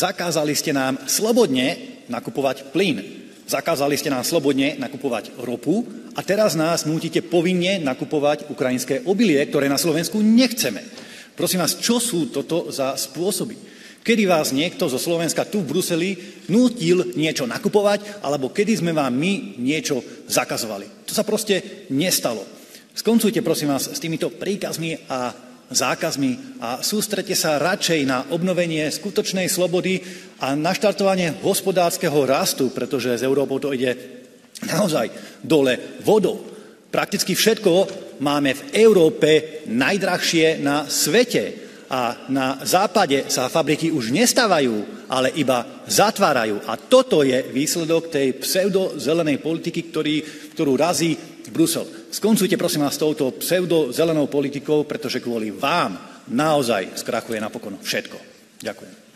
Zakázali ste nám slobodne nakupovať plyn. Zakázali ste nám slobodne nakupovať ropu a teraz nás nútite povinne nakupovať ukrajinské obilie, ktoré na Slovensku nechceme. Prosím vás, čo sú toto za spôsoby? Kedy vás niekto zo Slovenska tu v Bruseli nútil niečo nakupovať, alebo kedy sme vám my niečo zakazovali? To sa proste nestalo. Skoncujte, prosím vás, s týmito príkazmi a zákazmi a sústredte sa radšej na obnovenie skutočnej slobody a naštartovanie hospodárskeho rastu, pretože z Európou to ide naozaj dole vodou. Prakticky všetko máme v Európe najdrahšie na svete a na západe sa fabriky už nestávajú, ale iba zatvárajú. A toto je výsledok tej pseudozelenej politiky, ktorú razí Brusel. Skoncujte, prosím vás, s touto pseudozelenou politikou, pretože kvôli vám naozaj skrachuje napokon všetko. Ďakujem.